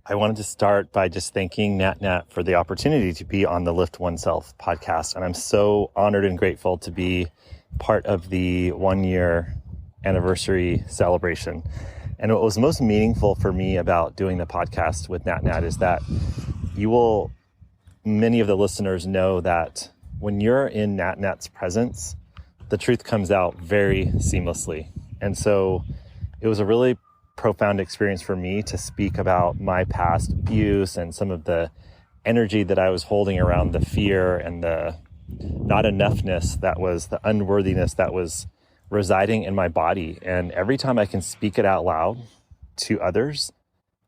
I wanted to start by just thanking Nat Nat for the opportunity to be on the Lift Oneself podcast. And I'm so honored and grateful to be part of the 1-year anniversary celebration. And what was most meaningful for me about doing the podcast with Nat Nat is that many of the listeners know that when you're in Nat Nat's presence, the truth comes out very seamlessly. And so it was a really profound experience for me to speak about my past abuse and some of the energy that I was holding around the fear and the not enoughness, that was the unworthiness that was residing in my body. And every time I can speak it out loud to others,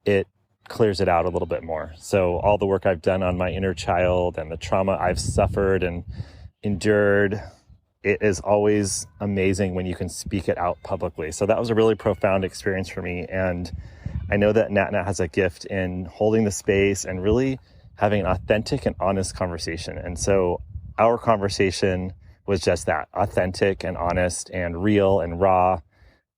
it clears it out a little bit more. So all the work I've done on my inner child and the trauma I've suffered and endured, it is always amazing when you can speak it out publicly. So that was a really profound experience for me. And I know that Nat Nat has a gift in holding the space and really having an authentic and honest conversation. And so our conversation was just that, authentic and honest and real and raw.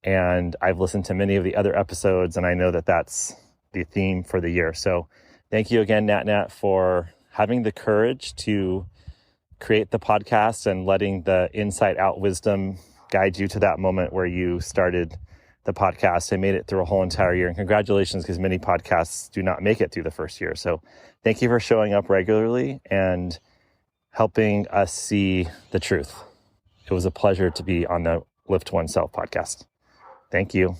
And I've listened to many of the other episodes, and I know that that's the theme for the year. So thank you again, Nat Nat, for having the courage to create the podcast and letting the inside out wisdom guide you to that moment where you started the podcast and made it through a whole entire year. And congratulations, because many podcasts do not make it through the first year. So thank you for showing up regularly and helping us see the truth. It was a pleasure to be on the Lift Oneself podcast. Thank you.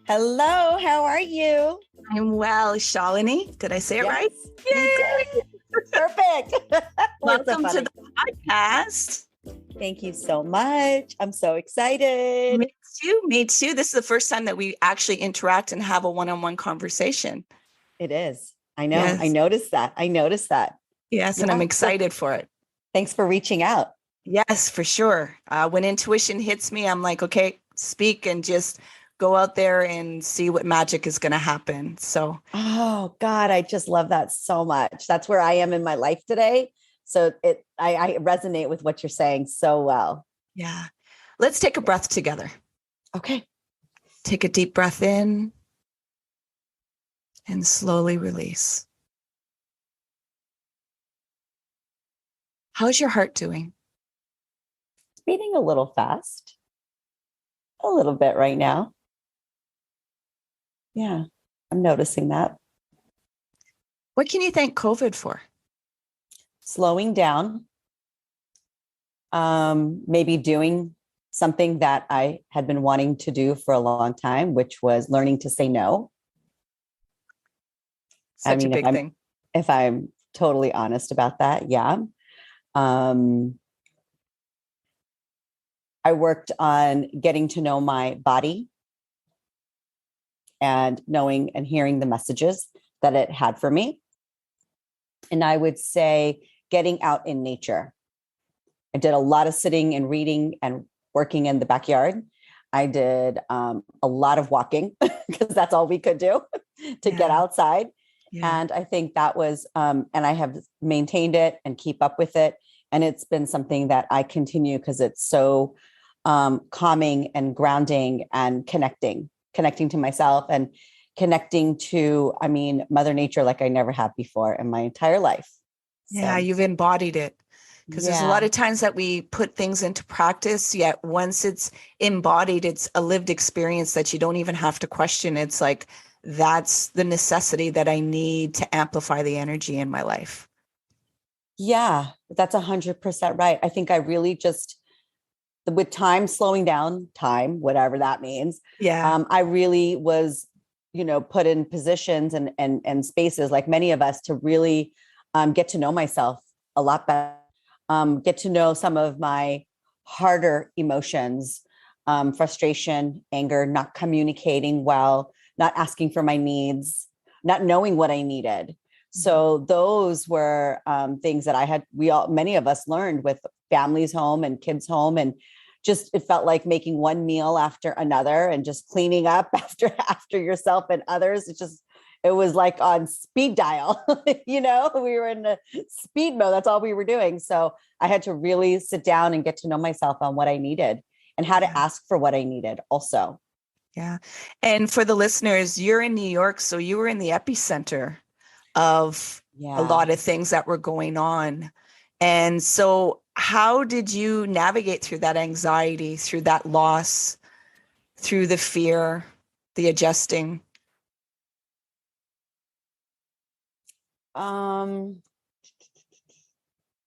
Hello, how are you? I'm well, Shalini. Did I say it right? Yay! Perfect. Welcome to the podcast. Thank you so much. I'm so excited. Me too. This is the first time that we actually interact and have a one-on-one conversation. It is. I know. Yes. I noticed that. Yes, and I'm excited for it. Thanks for reaching out. Yes, for sure. When intuition hits me, I'm like, okay, speak and just go out there and see what magic is going to happen. So, oh God, I just love that so much. That's where I am in my life today. So I resonate with what you're saying so well. Yeah. Let's take a breath together. Okay. Take a deep breath in and slowly release. How's your heart doing? It's beating a little fast. A little bit right now. Yeah, I'm noticing that. What can you thank COVID for? Slowing down. Maybe doing something that I had been wanting to do for a long time, which was learning to say no. Such a big thing. If I'm totally honest about that, yeah. I worked on getting to know my body and knowing and hearing the messages that it had for me. And I would say getting out in nature. I did a lot of sitting and reading and working in the backyard. I did a lot of walking because that's all we could do to get outside. Yeah. And I think that was, and I have maintained it and keep up with it. And it's been something that I continue because it's so calming and grounding and connecting to myself and connecting to, Mother Nature like I never have before in my entire life. Yeah, so, you've embodied it. Because there's a lot of times that we put things into practice, yet once it's embodied, it's a lived experience that you don't even have to question. It's like, that's the necessity that I need to amplify the energy in my life. Yeah, that's 100% right. I think I really just, with time slowing down, whatever that means. Yeah. I really was, put in positions and spaces like many of us to really get to know myself a lot better, get to know some of my harder emotions, frustration, anger, not communicating well, not asking for my needs, not knowing what I needed. So those were things that many of us learned with families home and kids home, and just, it felt like making one meal after another and just cleaning up after yourself and others. It was like on speed dial, we were in the speed mode. That's all we were doing. So I had to really sit down and get to know myself on what I needed and how to ask for what I needed also. Yeah. And for the listeners, you're in New York, so you were in the epicenter of a lot of things that were going on. And so how did you navigate through that anxiety, through that loss, through the fear, the adjusting?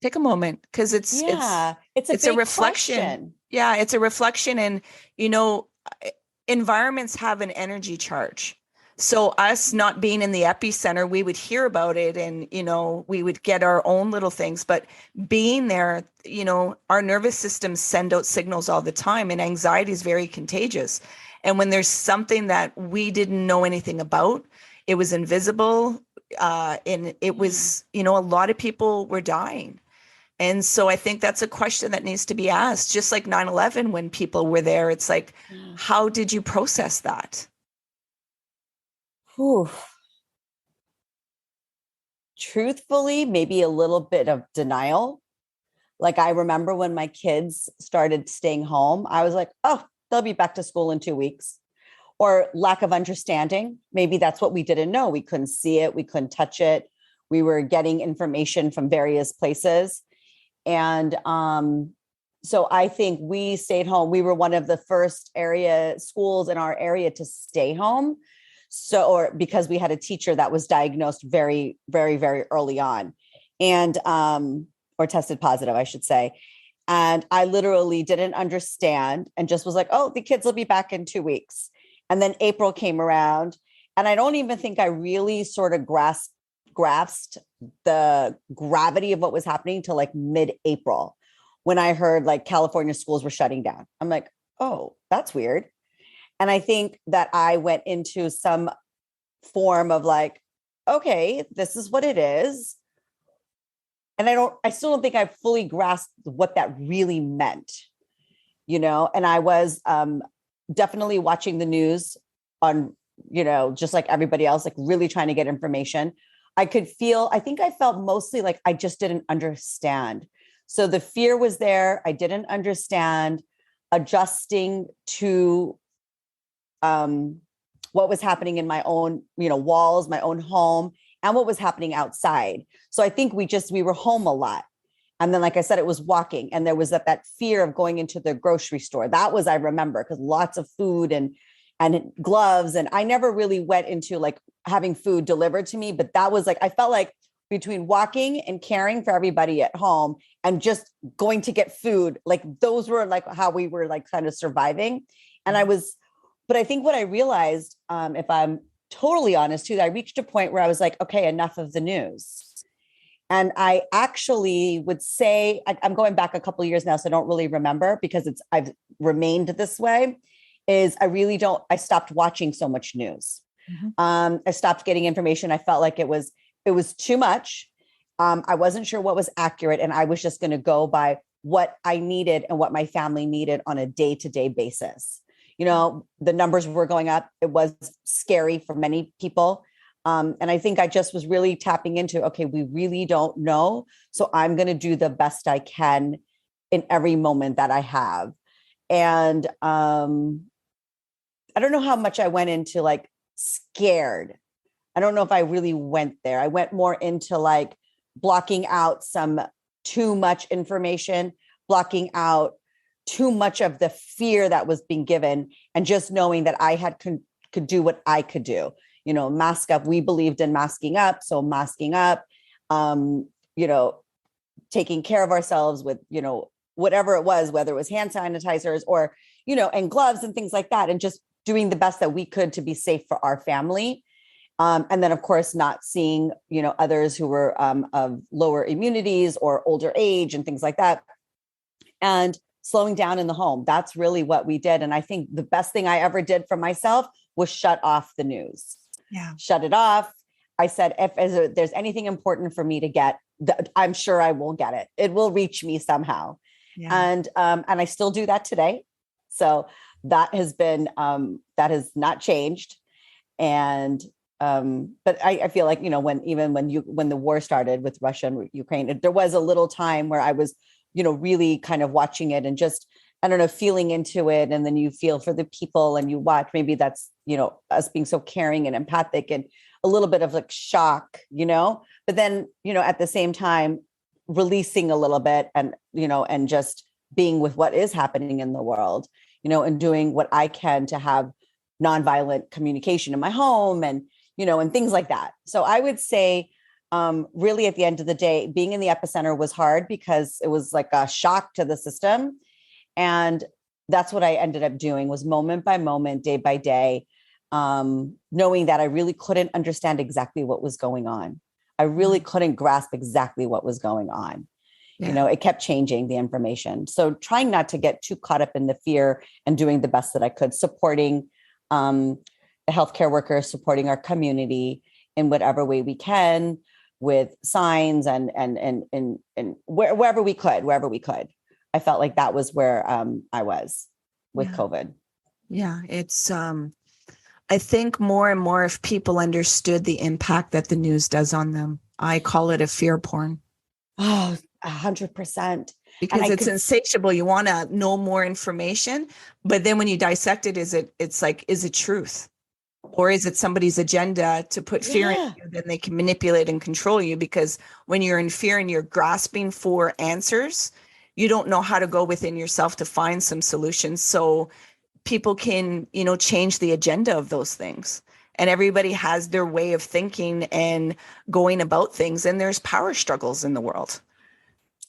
Take a moment, because it's a reflection. Question. Yeah, it's a reflection. And, environments have an energy charge. So us not being in the epicenter, we would hear about it and, we would get our own little things. But being there, our nervous systems send out signals all the time, and anxiety is very contagious. And when there's something that we didn't know anything about, it was invisible. And it was, a lot of people were dying. And so I think that's a question that needs to be asked, just like 9/11, when people were there. It's like, how did you process that? Whew. Truthfully, maybe a little bit of denial. Like I remember when my kids started staying home, I was like, oh, they'll be back to school in 2 weeks. Or lack of understanding. Maybe that's what we didn't know. We couldn't see it. We couldn't touch it. We were getting information from various places. And so I think we stayed home. We were one of the first schools in our area to stay home. Or because we had a teacher that was diagnosed very, very, very early on and, or tested positive, I should say. And I literally didn't understand and just was like, oh, the kids will be back in 2 weeks. And then April came around and I don't even think I really sort of grasped the gravity of what was happening till like mid-April when I heard like California schools were shutting down. I'm like, oh, that's weird. And I think that I went into some form of like, okay, this is what it is. And I still don't think I fully grasped what that really meant, and I was definitely watching the news on, just like everybody else, like really trying to get information. I think I felt mostly like I just didn't understand. So the fear was there. I didn't understand, adjusting to what was happening in my own, walls, my own home, and what was happening outside. So I think we were home a lot. And then, like I said, it was walking, and there was that fear of going into the grocery store. That was, I remember, because lots of food and gloves. And I never really went into like having food delivered to me, but that was like, I felt like between walking and caring for everybody at home and just going to get food, like those were like how we were like kind of surviving. And but I think what I realized, if I'm totally honest too, I reached a point where I was like, okay, enough of the news. And I actually would say, I'm going back a couple of years now, so I don't really remember because I've remained this way, is I stopped watching so much news. Mm-hmm. I stopped getting information. I felt like it was too much. I wasn't sure what was accurate. And I was just going to go by what I needed and what my family needed on a day-to-day basis. The numbers were going up. It was scary for many people. And I think I just was really tapping into, okay, we really don't know. So I'm going to do the best I can in every moment that I have. And I don't know how much I went into like scared. I don't know if I really went there. I went more into like blocking out some too much information, blocking out too much of the fear that was being given, and just knowing that I could do what I could do. Mask up. We believed in masking up. So masking up, taking care of ourselves with, whatever it was, whether it was hand sanitizers or, and gloves and things like that. And just doing the best that we could to be safe for our family. And then, of course, not seeing, others who were of lower immunities or older age and things like that. And slowing down in the home. That's really what we did. And I think the best thing I ever did for myself was shut off the news. Yeah. Shut it off. I said, if there's anything important for me to get, I'm sure I will get it. It will reach me somehow. Yeah. And I still do that today. So that has been, that has not changed. And but I feel like, when the war started with Russia and Ukraine, there was a little time where I was, really kind of watching it and just, I don't know, feeling into it. And then you feel for the people and you watch, maybe that's, us being so caring and empathic and a little bit of like shock, but then, at the same time, releasing a little bit and, and just being with what is happening in the world, and doing what I can to have nonviolent communication in my home and, and things like that. So I would say, really at the end of the day, being in the epicenter was hard because it was like a shock to the system. And that's what I ended up doing, was moment by moment, day by day, knowing that I really couldn't understand exactly what was going on. I really couldn't grasp exactly what was going on. Yeah. It kept changing, the information. So trying not to get too caught up in the fear and doing the best that I could, supporting the healthcare workers, supporting our community in whatever way we can, with signs and wherever we could. I felt like that was where I was with COVID. Yeah, it's I think more and more if people understood the impact that the news does on them. I call it a fear porn. Oh, 100%. Because it's insatiable. You want to know more information, but then when you dissect it, is it truth? Or is it somebody's agenda to put fear in you, then they can manipulate and control you? Because when you're in fear and you're grasping for answers, you don't know how to go within yourself to find some solutions. So people can, change the agenda of those things. And everybody has their way of thinking and going about things. And there's power struggles in the world.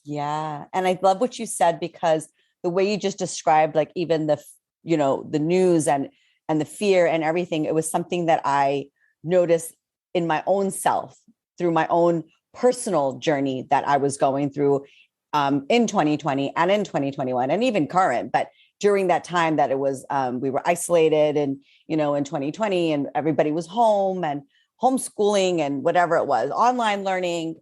Yeah. And I love what you said, because the way you just described, like even the news and the fear and everything, it was something that I noticed in my own self through my own personal journey that I was going through in 2020 and in 2021 and even current. But during that time that it was, we were isolated and, in 2020 and everybody was home and homeschooling and whatever it was, online learning,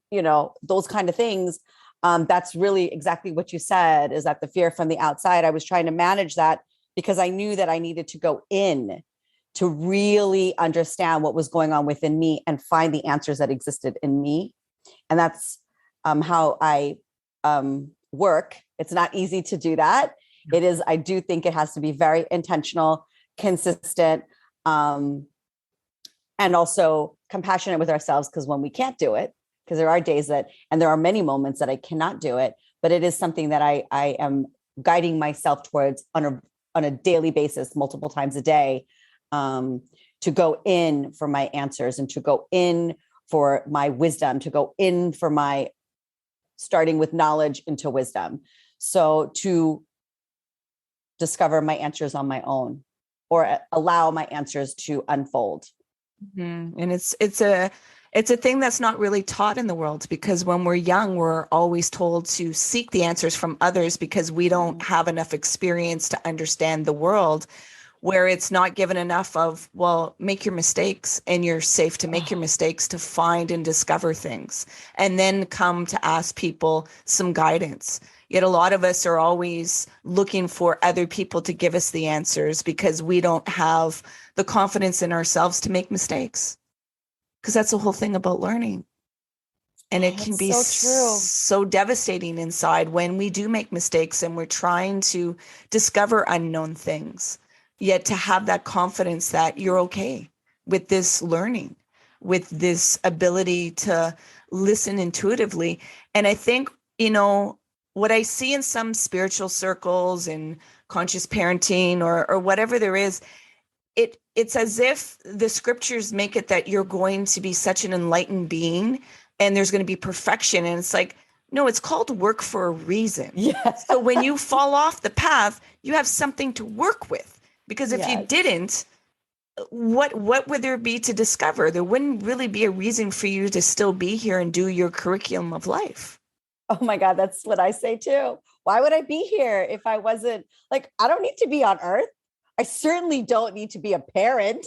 those kind of things. That's really exactly what you said, is that the fear from the outside, I was trying to manage that because I knew that I needed to go in to really understand what was going on within me and find the answers that existed in me. And that's how I work. It's not easy to do that. It is, I do think it has to be very intentional, consistent, and also compassionate with ourselves, because when we can't do it, because there are days and there are many moments that I cannot do it, but it is something that I am guiding myself towards on a daily basis, multiple times a day, to go in for my answers and to go in for my wisdom, to go in for my starting with knowledge into wisdom. So to discover my answers on my own, or allow my answers to unfold. Mm-hmm. And it's a thing that's not really taught in the world, because when we're young, we're always told to seek the answers from others because we don't have enough experience to understand the world, where it's not given enough of, well, make your mistakes, and you're safe to make your mistakes, to find and discover things, and then come to ask people some guidance. Yet a lot of us are always looking for other people to give us the answers because we don't have the confidence in ourselves to make mistakes. Because that's the whole thing about learning. And it can be so devastating inside when we do make mistakes and we're trying to discover unknown things. Yet to have that confidence that you're okay with this learning, with this ability to listen intuitively. And I think, what I see in some spiritual circles and conscious parenting or whatever there is, it's as if the scriptures make it that you're going to be such an enlightened being and there's going to be perfection. And it's like, no, it's called work for a reason. Yes. So when you fall off the path, you have something to work with, because if you didn't, what would there be to discover? There wouldn't really be a reason for you to still be here and do your curriculum of life. Oh my God, that's what I say too. Why would I be here if I wasn't, like, I don't need to be on earth. I certainly don't need to be a parent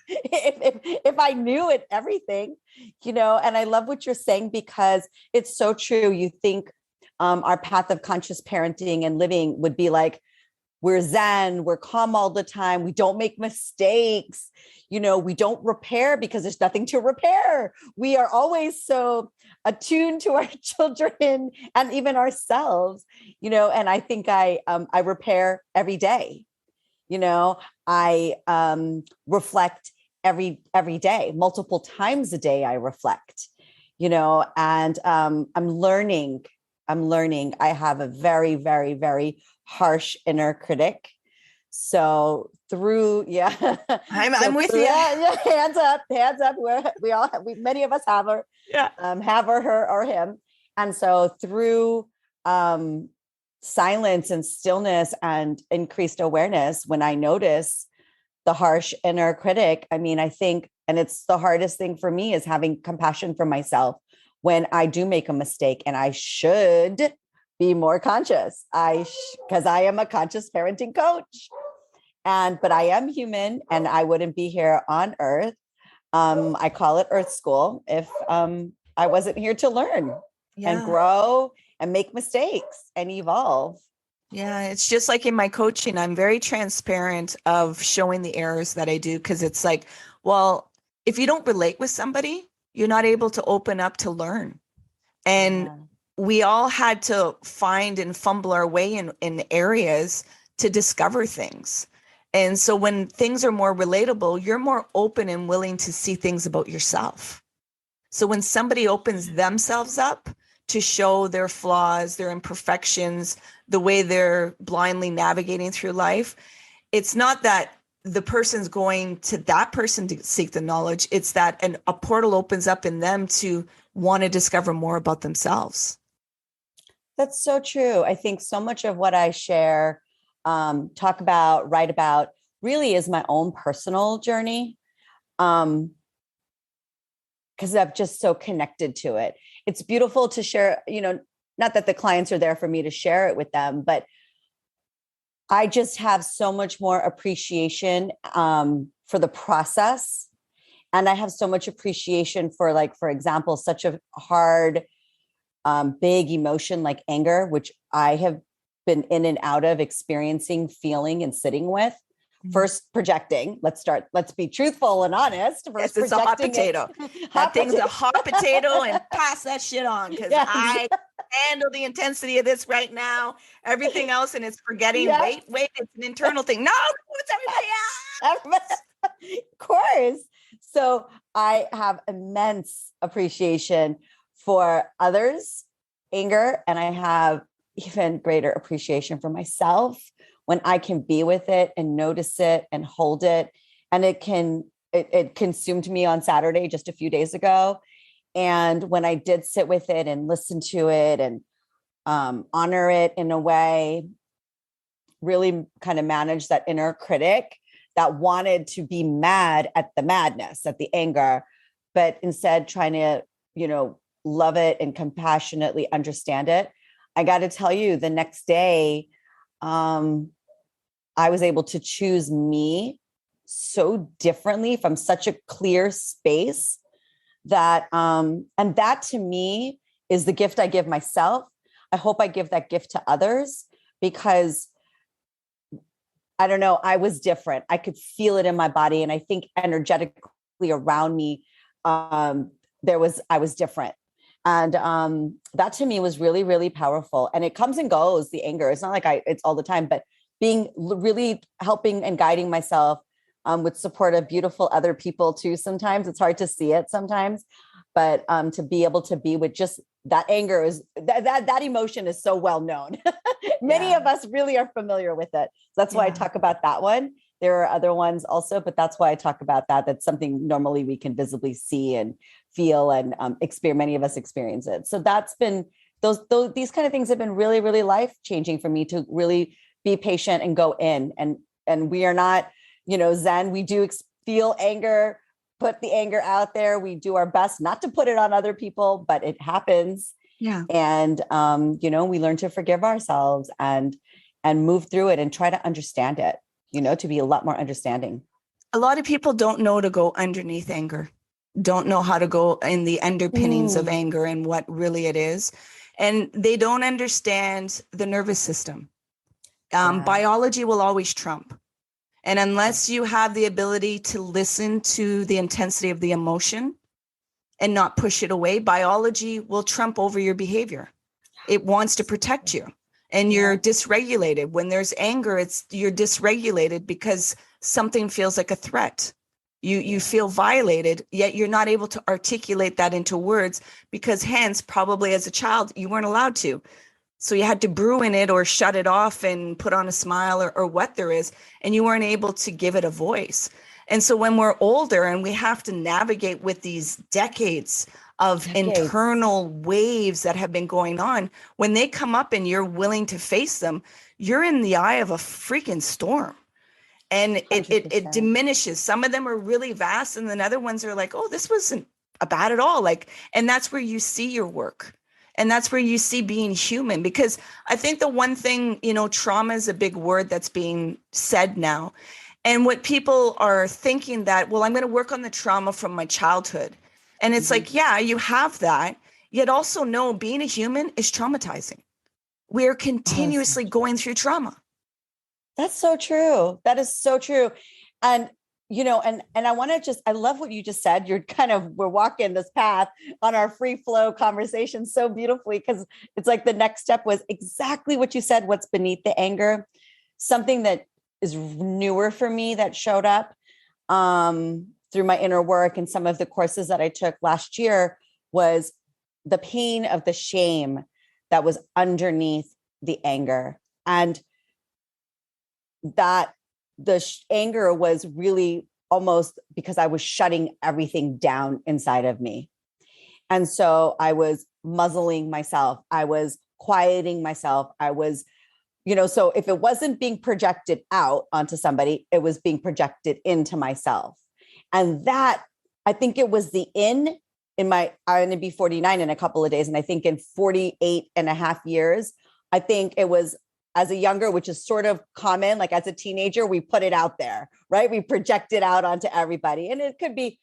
if I knew it, everything, and I love what you're saying, because it's so true. You think our path of conscious parenting and living would be like we're zen, we're calm all the time, we don't make mistakes, we don't repair because there's nothing to repair. We are always so attuned to our children and even ourselves, and I think I repair every day. I reflect every day, multiple times a day. I reflect, and I'm learning. I have a very, very, very harsh inner critic. So through, I'm with you. Yeah, hands up. Many of us have her, have her or him. And so through silence and stillness and increased awareness, when I notice the harsh inner critic, I think, and it's the hardest thing for me, is having compassion for myself when I do make a mistake, and I should be more conscious. Because I am a conscious parenting coach, but I am human, and I wouldn't be here on Earth. I call it Earth School if I wasn't here to learn and grow and make mistakes and evolve. Yeah, it's just like in my coaching, I'm very transparent of showing the errors that I do, because it's like, well, if you don't relate with somebody, you're not able to open up to learn. And we all had to find and fumble our way in areas to discover things. And so when things are more relatable, you're more open and willing to see things about yourself. So when somebody opens themselves up to show their flaws, their imperfections, the way they're blindly navigating through life, it's not that the person's going to that person to seek the knowledge. It's that a portal opens up in them to want to discover more about themselves. That's so true. I think so much of what I share, talk about, write about, really is my own personal journey. Because I'm just so connected to it. It's beautiful to share, not that the clients are there for me to share it with them, but I just have so much more appreciation for the process. And I have so much appreciation for, like, for example, such a hard, big emotion like anger, which I have been in and out of experiencing, feeling, and sitting with. First projecting. Let's be truthful and honest. First, it's a hot potato. That thing's a hot potato, and pass that shit on, because I handle the intensity of this right now. Everything else, and it's forgetting. Wait, it's an internal thing. No, it's everybody else. Of course. So I have immense appreciation for others' anger, and I have even greater appreciation for myself when I can be with it and notice it and hold it. And it consumed me on Saturday, just a few days ago. And when I did sit with it and listen to it and honor it in a way, really kind of manage that inner critic that wanted to be mad at the madness, at the anger, but instead trying to, love it and compassionately understand it. I got to tell you, the next day, I was able to choose me so differently from such a clear space that, and that to me is the gift I give myself. I hope I give that gift to others, because I don't know, I was different. I could feel it in my body. And I think energetically around me, I was different. And that to me was really, really powerful. And it comes and goes, the anger. It's not like it's all the time, but being really helping and guiding myself with support of beautiful other people too. Sometimes it's hard to see it sometimes, but to be able to be with just that anger is that emotion is so well known. Many of us really are familiar with it. So that's why I talk about that one. There are other ones also, but that's why I talk about that. That's something normally we can visibly see and feel and experience. Many of us experience it. So that's been these kind of things have been really, really life-changing for me, to really be patient and go in. And we are not, Zen. We do feel anger, put the anger out there. We do our best not to put it on other people, but it happens. Yeah. And, we learn to forgive ourselves and move through it and try to understand it, to be a lot more understanding. A lot of people don't know to go underneath anger, don't know how to go in the underpinnings of anger and what really it is. And they don't understand the nervous system. Biology will always trump. And unless you have the ability to listen to the intensity of the emotion and not push it away, biology will trump over your behavior. It wants to protect you, and you're dysregulated. When there's anger, you're dysregulated because something feels like a threat. You feel violated, yet you're not able to articulate that into words because hence, probably as a child, you weren't allowed to. So you had to brew in it or shut it off and put on a smile or what there is, and you weren't able to give it a voice. And so when we're older and we have to navigate with these decades of internal waves that have been going on, when they come up and you're willing to face them, you're in the eye of a freaking storm. And it diminishes. Some of them are really vast, and then other ones are like, oh, this wasn't bad at all. And that's where you see your work. And that's where you see being human. Because I think the one thing, trauma is a big word that's being said now. And what people are thinking that, well, I'm going to work on the trauma from my childhood. And it's like, yeah, you have that. Yet also know being a human is traumatizing. We're continuously going through trauma. That's so true. That is so true. And, and I want to I love what you just said. We're walking this path on our free flow conversation so beautifully, because it's like the next step was exactly what you said. What's beneath the anger? Something that is newer for me that showed up through my inner work and some of the courses that I took last year was the pain of the shame that was underneath the anger. And that the anger was really almost because I was shutting everything down inside of me. And so I was muzzling myself. I was quieting myself. I was, so if it wasn't being projected out onto somebody, it was being projected into myself. And that, I think it was I'm going to be 49 in a couple of days. And I think in 48 and a half years, I think it was as a younger, which is sort of common, like as a teenager, we put it out there, right? We project it out onto everybody. And it could be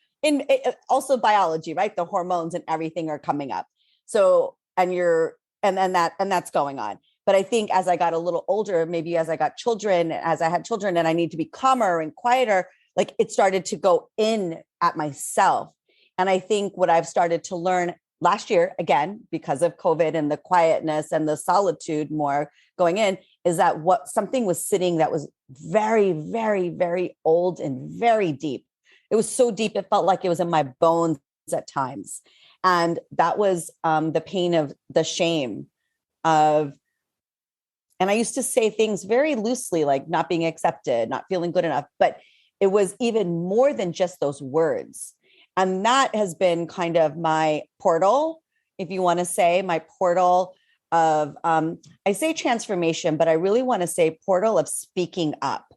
also biology, right? The hormones and everything are coming up. So, that's going on. But I think as I got a little older, maybe as I had children and I need to be calmer and quieter, like it started to go in at myself. And I think what I've started to learn last year, again, because of COVID and the quietness and the solitude more going in, is that something was sitting that was very, very, very old and very deep. It was so deep, it felt like it was in my bones at times. And that was the pain of the shame of, and I used to say things very loosely, like not being accepted, not feeling good enough, but it was even more than just those words. And that has been kind of my portal, if you want to say, my portal of, I say transformation, but I really want to say portal of speaking up,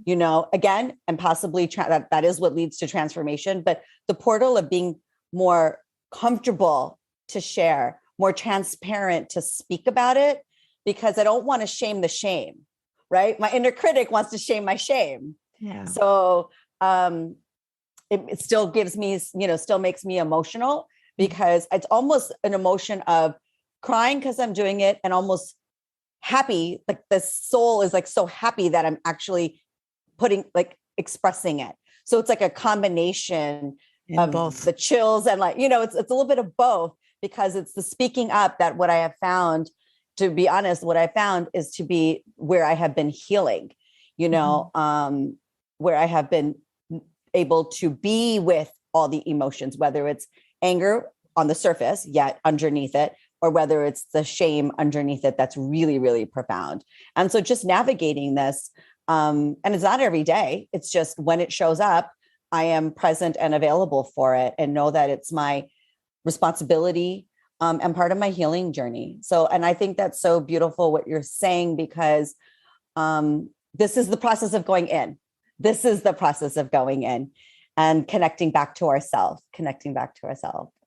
again, and possibly that is what leads to transformation, but the portal of being more comfortable to share, more transparent to speak about it, because I don't want to shame the shame, right? My inner critic wants to shame my shame. Yeah. So, it still gives me, still makes me emotional, because it's almost an emotion of crying because I'm doing it and almost happy. Like the soul is like so happy that I'm actually expressing it. So it's like a combination of both the chills and it's a little bit of both, because it's the speaking up that what I have found, to be honest, what I found is to be where I have been healing, where I have been able to be with all the emotions, whether it's anger on the surface, yet underneath it, or whether it's the shame underneath it, that's really, really profound. And so just navigating this, and it's not every day, it's just when it shows up, I am present and available for it, and know that it's my responsibility and part of my healing journey. So, and I think that's so beautiful what you're saying, because this is the process of going in. This is the process of going in and connecting back to ourselves.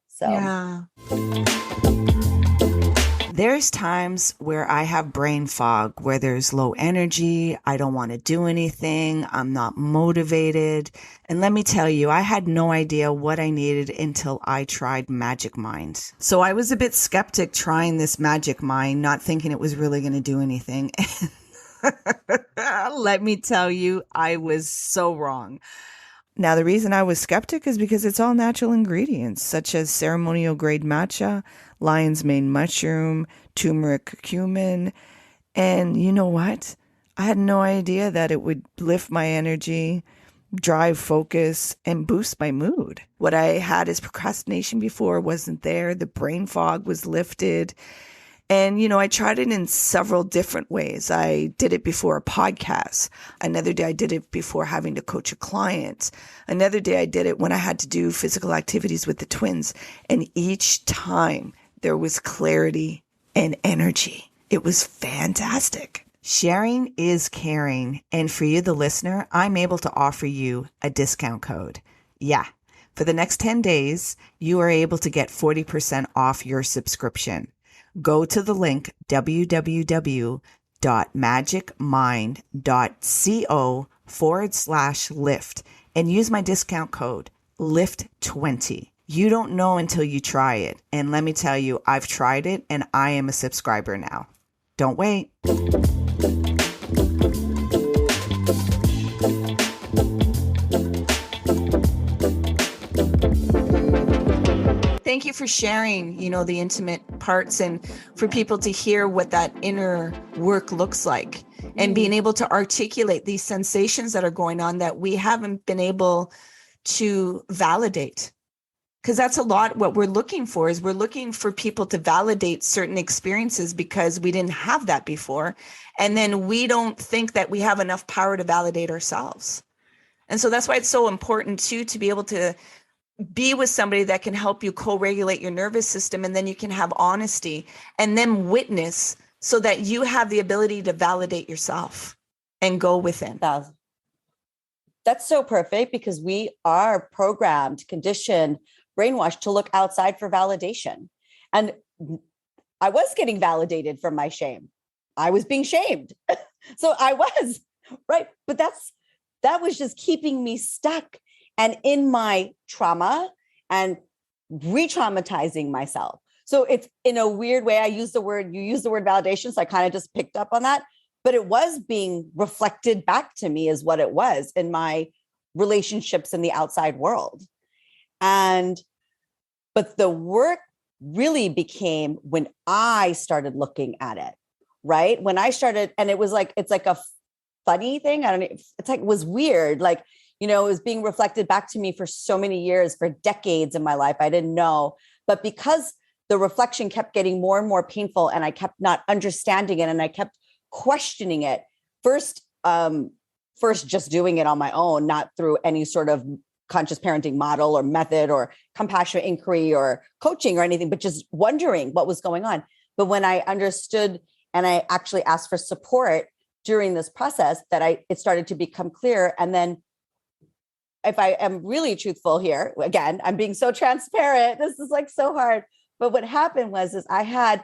So yeah. There's times where I have brain fog, where there's low energy. I don't want to do anything. I'm not motivated. And let me tell you, I had no idea what I needed until I tried Magic Mind. So I was a bit skeptic trying this Magic Mind, not thinking it was really going to do anything. Let me tell you, I was so wrong. Now, the reason I was skeptic is because it's all natural ingredients, such as ceremonial grade matcha, lion's mane mushroom, turmeric, cumin. And you know what? I had no idea that it would lift my energy, drive focus, and boost my mood. What I had as procrastination before wasn't there. The brain fog was lifted. And, I tried it in several different ways. I did it before a podcast. Another day I did it before having to coach a client. Another day I did it when I had to do physical activities with the twins. And each time there was clarity and energy. It was fantastic. Sharing is caring. And for you, the listener, I'm able to offer you a discount code. Yeah. For the next 10 days, you are able to get 40% off your subscription. Go to the link www.magicmind.co/lift and use my discount code LIFT20. You don't know until you try it. And let me tell you, I've tried it and I am a subscriber now. Don't wait. Thank you for sharing, the intimate parts and for people to hear what that inner work looks like and being able to articulate these sensations that are going on that we haven't been able to validate. Because that's a lot what we're looking for is we're looking for people to validate certain experiences because we didn't have that before. And then we don't think that we have enough power to validate ourselves. And so that's why it's so important too, to be able to be with somebody that can help you co-regulate your nervous system, and then you can have honesty and then witness so that you have the ability to validate yourself and go within. That's so perfect because we are programmed, conditioned, brainwashed to look outside for validation. And I was getting validated from my shame. I was being shamed. So I was, right? But that was just keeping me stuck and in my trauma and re-traumatizing myself. So it's in a weird way, you use the word validation. So I kind of just picked up on that, but it was being reflected back to me is what it was in my relationships in the outside world. But the work really became when I started looking at it, right? When I started, and it was like, it's like a funny thing. I don't know. It's like, it was weird. Like, it was being reflected back to me for so many years, for decades in my life. I didn't know, but because the reflection kept getting more and more painful and I kept not understanding it and I kept questioning it first just doing it on my own, not through any sort of conscious parenting model or method or compassionate inquiry or coaching or anything, but just wondering what was going on. But when I understood and I actually asked for support during this process, it started to become clear. And then if I am really truthful here, again, I'm being so transparent. This is like so hard. But what happened is I had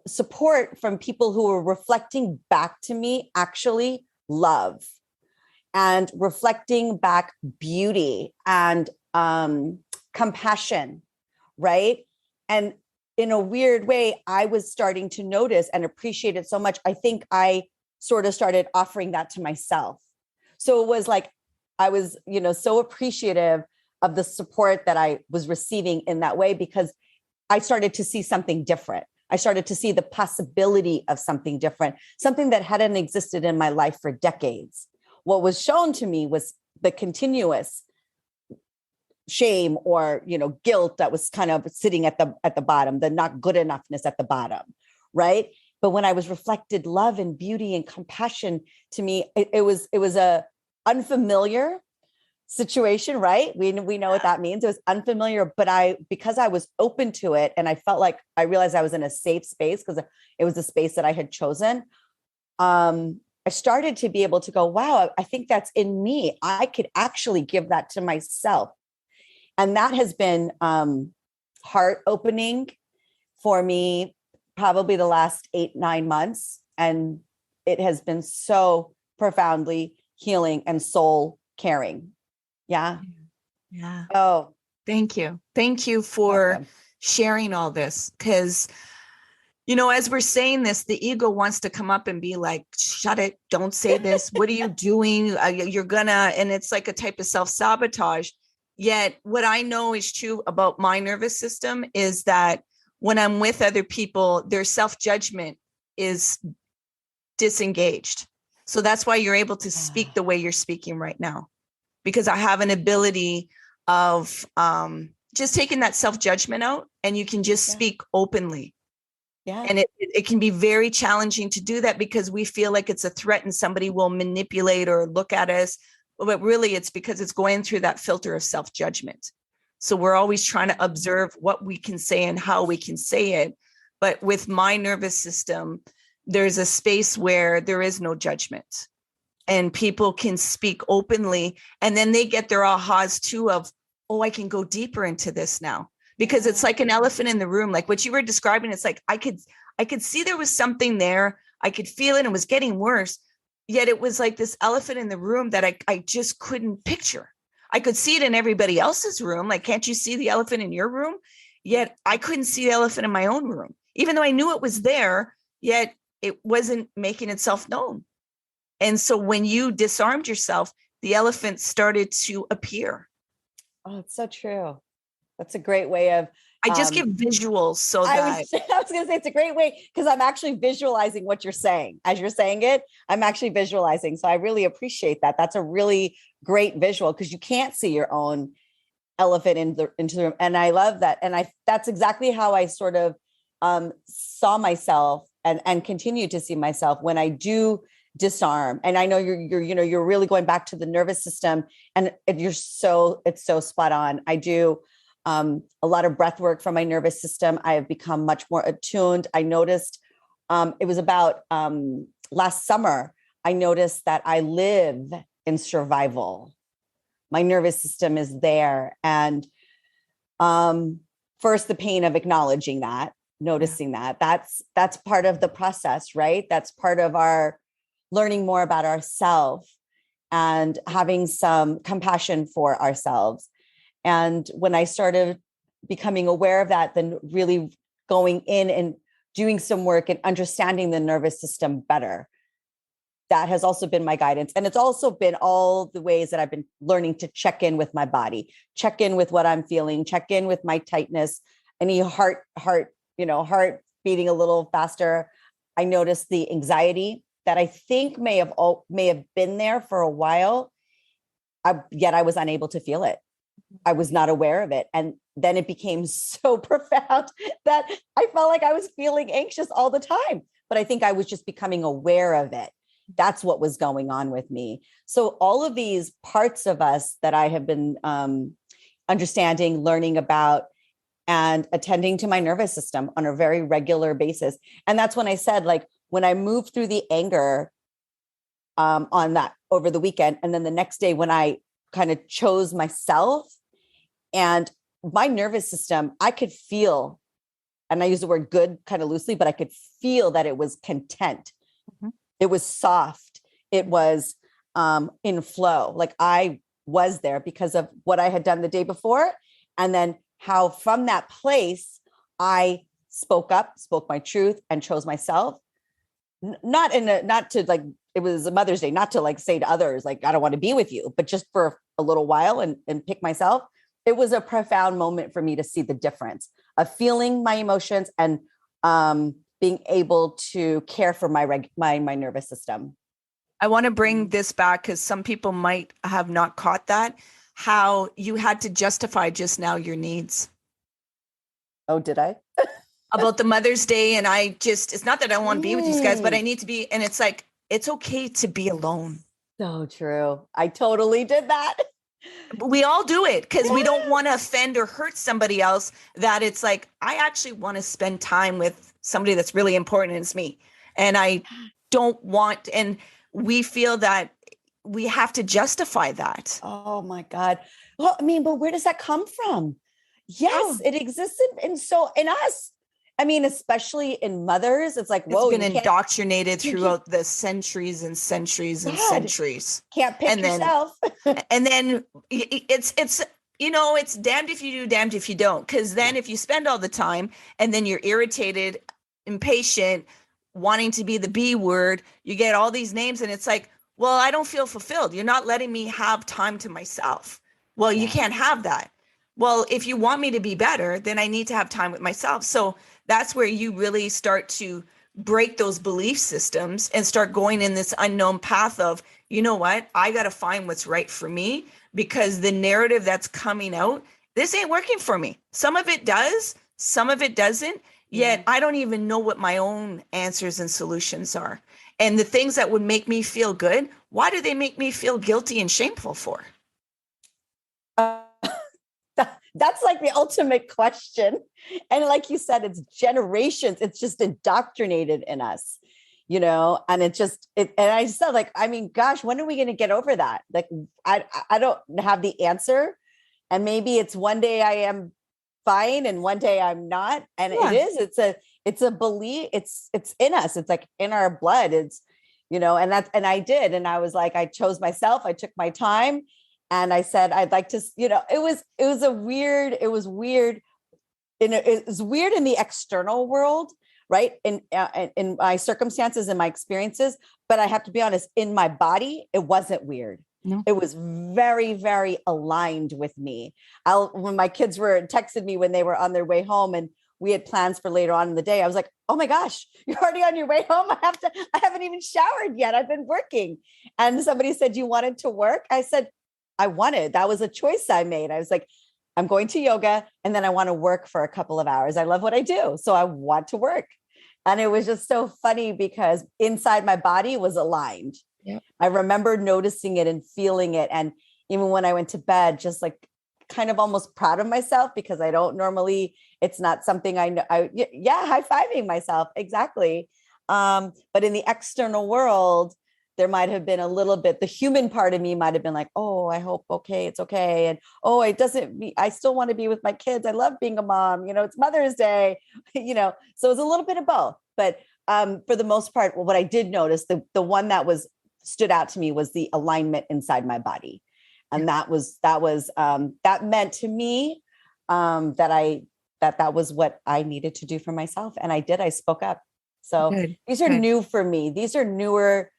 support from people who were reflecting back to me, actually love and reflecting back beauty and compassion, right? And in a weird way, I was starting to notice and appreciate it so much. I think I sort of started offering that to myself. So it was like, I was, so appreciative of the support that I was receiving in that way, because I started to see something different. I started to see the possibility of something different, something that hadn't existed in my life for decades. What was shown to me was the continuous shame or, guilt that was kind of sitting at the bottom, the not good enoughness at the bottom, right? But when I was reflected love and beauty and compassion to me, it was a unfamiliar situation, right? We know what that means. It was unfamiliar, but because I was open to it and I felt like I realized I was in a safe space because it was a space that I had chosen. I started to be able to go, wow, I think that's in me. I could actually give that to myself. And that has been heart opening for me probably the last 8-9 months. And it has been so profoundly healing and soul caring. Yeah. Yeah. Oh, thank you. Thank you for sharing all this, because As we're saying this, the ego wants to come up and be like, shut it, don't say this. What are you doing? And it's like a type of self-sabotage. Yet what I know is true about my nervous system is that when I'm with other people, their self-judgment is disengaged. So that's why you're able to speak the way you're speaking right now, because I have an ability of just taking that self-judgment out, and you can just speak openly. Yeah. And it can be very challenging to do that because we feel like it's a threat and somebody will manipulate or look at us. But really, it's because it's going through that filter of self-judgment. So we're always trying to observe what we can say and how we can say it. But with my nervous system, there's a space where there is no judgment and people can speak openly. And then they get their ahas too of, oh, I can go deeper into this now. Because it's like an elephant in the room, like what you were describing. It's like I could see there was something there. I could feel it. It was getting worse. Yet it was like this elephant in the room that I just couldn't picture. I could see it in everybody else's room. Like, can't you see the elephant in your room? Yet I couldn't see the elephant in my own room, even though I knew it was there. Yet it wasn't making itself known. And so when you disarmed yourself, the elephant started to appear. Oh, it's so true. That's a great way of. I just give visuals so that. I was going to say it's a great way because I'm actually visualizing what you're saying. As you're saying it, I'm actually visualizing. So I really appreciate that. That's a really great visual because you can't see your own elephant into the room. And I love that. And that's exactly how I sort of saw myself and continue to see myself when I do disarm. And I know you're really going back to the nervous system, and it's so spot on. I do a lot of breath work for my nervous system. I have become much more attuned. I noticed it was about last summer. I noticed that I live in survival. My nervous system is there. And first, the pain of acknowledging that, noticing that's part of the process, right? That's part of our learning more about ourselves and having some compassion for ourselves. And when I started becoming aware of that, then really going in and doing some work and understanding the nervous system better, that has also been my guidance. And it's also been all the ways that I've been learning to check in with my body, check in with what I'm feeling, check in with my tightness, any heart beating a little faster. I noticed the anxiety that I think may have been there for a while, yet I was unable to feel it. I was not aware of it. And then it became so profound that I felt like I was feeling anxious all the time, but I think I was just becoming aware of it. That's what was going on with me. So all of these parts of us that I have been understanding, learning about, and attending to my nervous system on a very regular basis. And that's when I said, like, when I moved through the anger on that over the weekend, and then the next day when I kind of chose myself and my nervous system, I could feel, and I use the word good kind of loosely, but I could feel that it was content. Mm-hmm. It was soft. It was in flow. Like I was there because of what I had done the day before. And then how from that place, I spoke up, spoke my truth, and chose myself. Not to like, it was a Mother's Day, not to like say to others, like, I don't want to be with you, but just for a little while and pick myself. It was a profound moment for me to see the difference of feeling my emotions and being able to care for my nervous system. I want to bring this back because some people might have not caught that, how you had to justify just now your needs. Oh, did I? About the Mother's Day. And it's not that I don't want to be with these guys, but I need to be. And it's like, it's okay to be alone. So true. I totally did that. We all do it because we don't want to offend or hurt somebody else. That it's like, I actually want to spend time with somebody that's really important, and it's me. And I don't want, and we feel that we have to justify that. Oh my God. Well, I mean, but where does that come from? Yes, it existed. And so in us, I mean, especially in mothers, it's like, whoa, it's been indoctrinated throughout the centuries and centuries and centuries. Can't pick yourself. And then it's damned if you do, damned if you don't. Because then if you spend all the time and then you're irritated, impatient, wanting to be the B word. You get all these names and it's like, well, I don't feel fulfilled. You're not letting me have time to myself. Well, you can't have that. Well, if you want me to be better, then I need to have time with myself. So that's where you really start to break those belief systems and start going in this unknown path of, you know what, I got to find what's right for me, because the narrative that's coming out, this ain't working for me. Some of it does, some of it doesn't. Yet I don't even know what my own answers and solutions are. And the things that would make me feel good, why do they make me feel guilty and shameful for? That's like the ultimate question. And like you said, it's generations. It's just indoctrinated in us, you know, and and I just felt like, I mean, gosh, when are we going to get over that? Like, I don't have the answer. And maybe it's one day I am fine and one day I'm not. And it's a belief. It's in us. It's like in our blood. It's, you know, and I did. And I was like, I chose myself. I took my time. And I said, I'd like to, you know, it was weird in the external world, right? In my circumstances and my experiences, but I have to be honest, in my body, it wasn't weird. No. It was very, very aligned with me. When my kids texted me when they were on their way home and we had plans for later on in the day, I was like, oh my gosh, you're already on your way home. I haven't even showered yet. I've been working. And somebody said, you wanted to work? I said, that was a choice I made. I was like, I'm going to yoga and then I want to work for a couple of hours. I love what I do. So I want to work. And it was just so funny because inside my body was aligned. Yep. I remember noticing it and feeling it. And even when I went to bed, just like kind of almost proud of myself because I don't normally, it's not something I know. High-fiving myself. Exactly. But in the external world, there might have been a little bit, the human part of me might have been like, oh, I hope, it's okay. And, oh, I still want to be with my kids. I love being a mom, you know, it's Mother's Day, you know, so it's a little bit of both. But for the most part, what I did notice, the one that stood out to me was the alignment inside my body. And that meant to me that was what I needed to do for myself. And I spoke up. So these are new for me. These are newer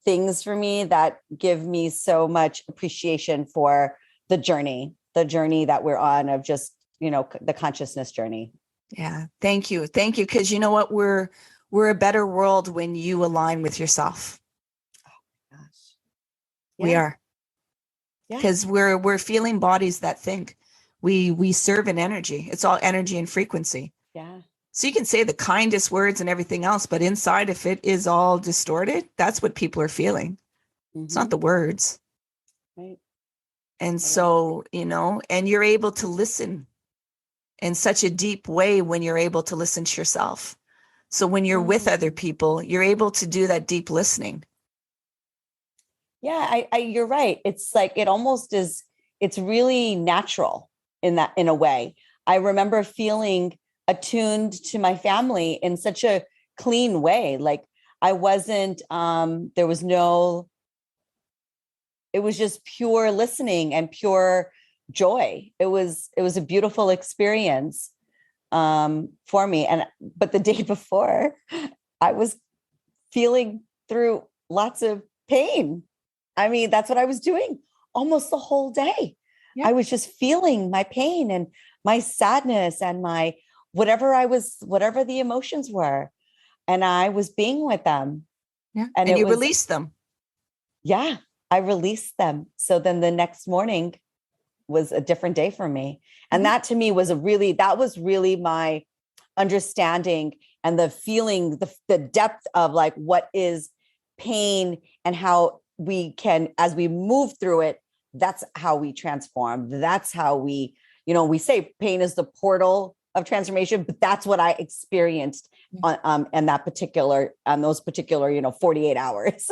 things for me that give me so much appreciation for the journey that we're on of just, you know, the consciousness journey. Yeah. Thank you. Cause you know what? We're a better world when you align with yourself. Oh my gosh. Yeah. We are. Yeah. Cause we're feeling bodies that think. We serve an energy. It's all energy and frequency. Yeah. So you can say the kindest words and everything else, but inside, if it is all distorted, that's what people are feeling. Mm-hmm. It's not the words. Right. And so, you know, and you're able to listen in such a deep way when you're able to listen to yourself. So when you're with other people, you're able to do that deep listening. Yeah, you're right. It's like, it almost is, it's really natural in a way. I remember feeling attuned to my family in such a clean way. Like I wasn't, it was just pure listening and pure joy. It was a beautiful experience for me. But the day before I was feeling through lots of pain. I mean, that's what I was doing almost the whole day. Yeah. I was just feeling my pain and my sadness and my whatever the emotions were. And I was being with them. Yeah. And you released them. Yeah. I released them. So then the next morning was a different day for me. And that to me was that was really my understanding and the feeling, the depth of like, what is pain and how we can, as we move through it, that's how we transform. That's how we say pain is the portal of transformation, but that's what I experienced on those particular 48 hours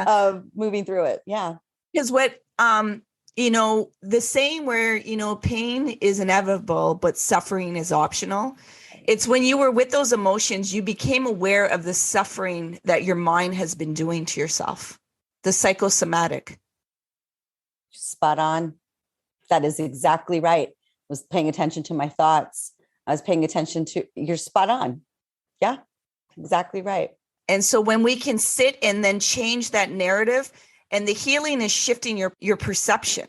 of moving through it. Yeah. Because what, the saying where, pain is inevitable, but suffering is optional. It's when you were with those emotions, you became aware of the suffering that your mind has been doing to yourself, the psychosomatic. Spot on. That is exactly right. I was paying attention to my thoughts. I was paying attention to, you're spot on. Yeah. exactly right. And so when we can sit and then change that narrative, and the healing is shifting your perception.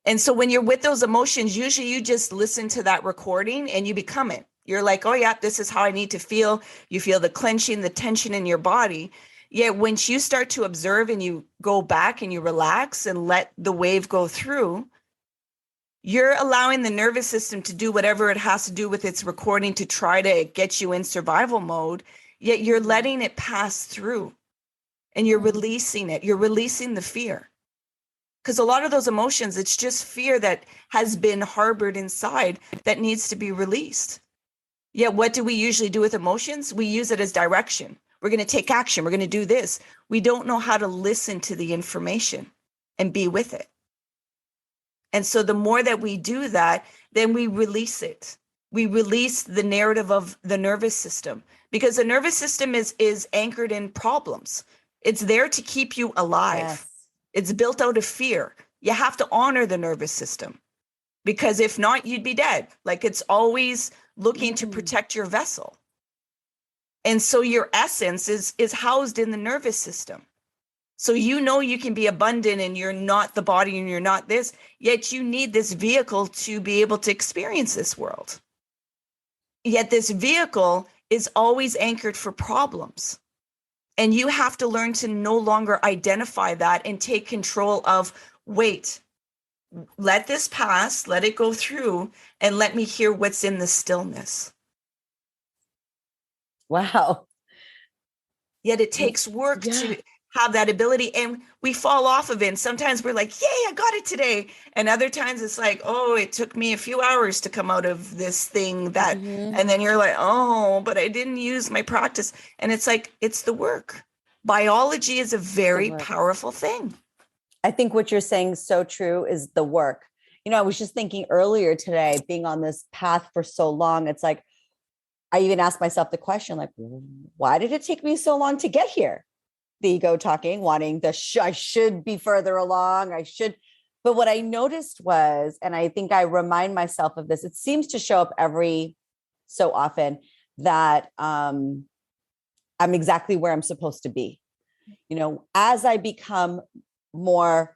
And so when you're with those emotions, usually you just listen to that recording and you become it. You're like, oh yeah, this is how I need to feel. You feel the clenching, the tension in your body. Yet once you start to observe and you go back and you relax and let the wave go through, you're allowing the nervous system to do whatever it has to do with its recording to try to get you in survival mode. Yet you're letting it pass through and you're releasing it. You're releasing the fear. Because a lot of those emotions, it's just fear that has been harbored inside that needs to be released. Yet what do we usually do with emotions? We use it as direction. We're going to take action. We're going to do this. We don't know how to listen to the information and be with it. And so the more that we do that, then we release it. We release the narrative of the nervous system, because the nervous system is anchored in problems. It's there to keep you alive. Yes. It's built out of fear. You have to honor the nervous system, because if not, you'd be dead. Like, it's always looking to protect your vessel. And so your essence is housed in the nervous system. So you know you can be abundant and you're not the body and you're not this, yet you need this vehicle to be able to experience this world. Yet this vehicle is always anchored for problems. And you have to learn to no longer identify that and take control of, wait, let this pass, let it go through, and let me hear what's in the stillness. Wow. Yet it takes work to have that ability, and we fall off of it. And sometimes we're like, yay, I got it today. And other times it's like, oh, it took me a few hours to come out of this thing that, and then you're like, oh, but I didn't use my practice. And it's like, it's the work. Biology is a very powerful thing. I think what you're saying is so true, is the work. You know, I was just thinking earlier today, being on this path for so long, it's like, I even asked myself the question, like, why did it take me so long to get here? The ego talking, wanting I should be further along. I should. But what I noticed was, and I think I remind myself of this, it seems to show up every so often, that I'm exactly where I'm supposed to be. You know, as I become more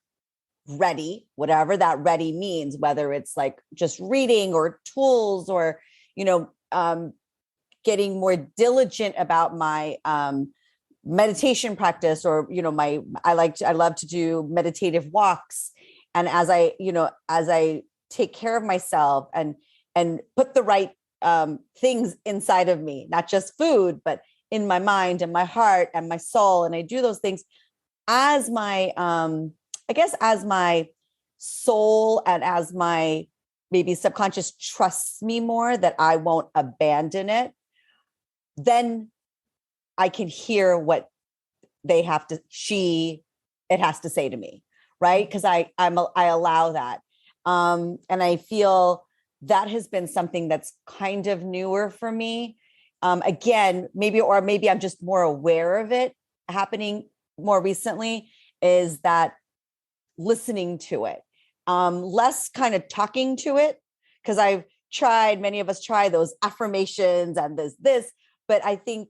ready, whatever that ready means, whether it's like just reading or tools or, you know, getting more diligent about my meditation practice, or, you know, I love to do meditative walks. And as I take care of myself and put the right things inside of me, not just food, but in my mind and my heart and my soul. And I do those things as my, as my soul and as my maybe subconscious trusts me more that I won't abandon it, then I can hear what it has to say to me, right? Because I allow that. And I feel that has been something that's kind of newer for me. Again, maybe I'm just more aware of it happening more recently, is that listening to it, less kind of talking to it, because many of us try those affirmations and this, but I think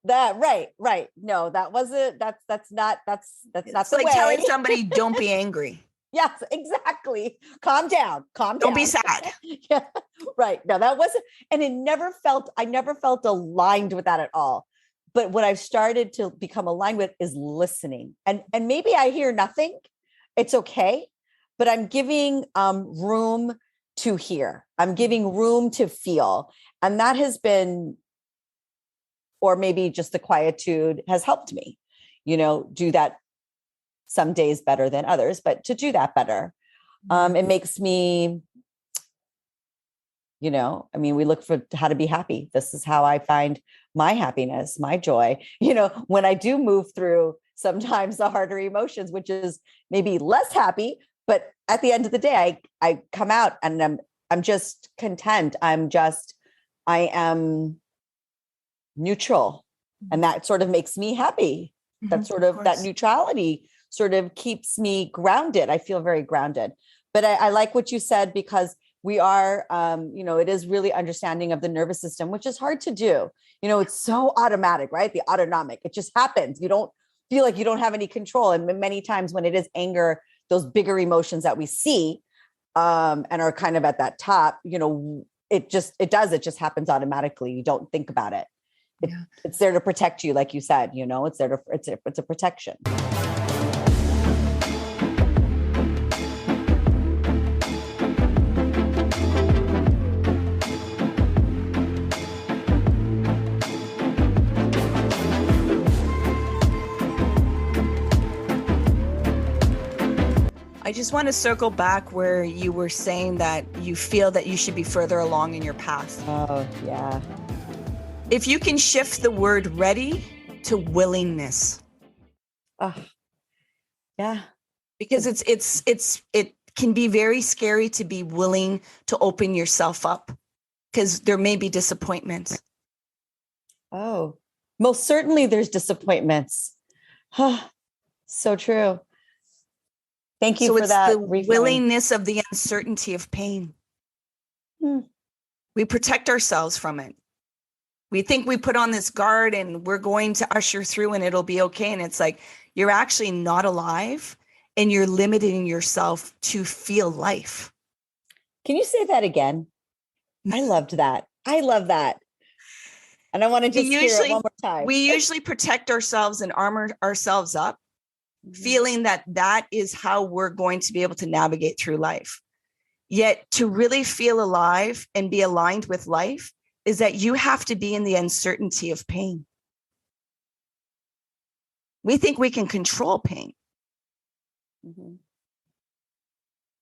that, right. No, that wasn't, that's not It's the like way. telling somebody, don't be angry. Yes, exactly. Calm down. Don't be sad. Yeah, right. No, that wasn't, and I never felt aligned with that at all. But what I've started to become aligned with is listening. And maybe I hear nothing. It's okay. But I'm giving room to hear. I'm giving room to feel. And that has been, or maybe just the quietude has helped me, you know, do that some days better than others, but to do that better. It makes me, you know, I mean, we look for how to be happy. This is how I find my happiness, my joy, you know, when I do move through sometimes the harder emotions, which is maybe less happy, but at the end of the day, I come out and I'm just content. I am neutral, and that sort of makes me happy. That sort of that neutrality sort of keeps me grounded. I feel very grounded. But I like what you said, because we are, it is really understanding of the nervous system, which is hard to do. It's so automatic, right? The autonomic, it just happens. You don't feel like you don't have any control. And many times when it is anger, those bigger emotions that we see and are kind of at that top, it just happens automatically. You don't think about it. It's there to protect you. Like you said, it's there it's a protection. I just want to circle back where you were saying that you feel that you should be further along in your path. Oh, yeah. If you can shift the word ready to willingness. Oh, yeah. Because it can be very scary to be willing to open yourself up because there may be disappointments. Oh, most certainly there's disappointments. So true. Thank you for that. So it's the willingness of the uncertainty of pain. We protect ourselves from it. We think we put on this guard and we're going to usher through and it'll be okay. And it's like, you're actually not alive and you're limiting yourself to feel life. Can you say that again? I loved that. I love that. And I want to just hear it one more time. We usually protect ourselves and armor ourselves up, feeling that is how we're going to be able to navigate through life. Yet to really feel alive and be aligned with life is that you have to be in the uncertainty of pain. We think we can control pain.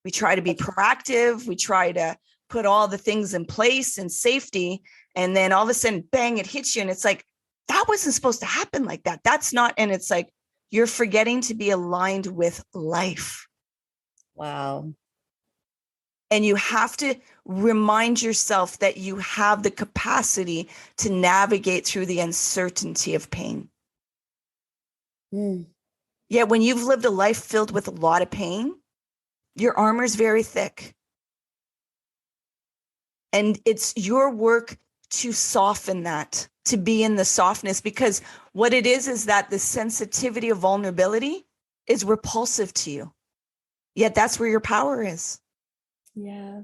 We try to be proactive. We try to put all the things in place and safety. And then all of a sudden, bang, it hits you. And it's like, that wasn't supposed to happen like that. That's not. And it's like, you're forgetting to be aligned with life. Wow. And you have to remind yourself that you have the capacity to navigate through the uncertainty of pain. Yeah, when you've lived a life filled with a lot of pain, your armor's very thick. And it's your work to soften that, to be in the softness, because what it is that the sensitivity of vulnerability is repulsive to you. Yet that's where your power is. Yeah.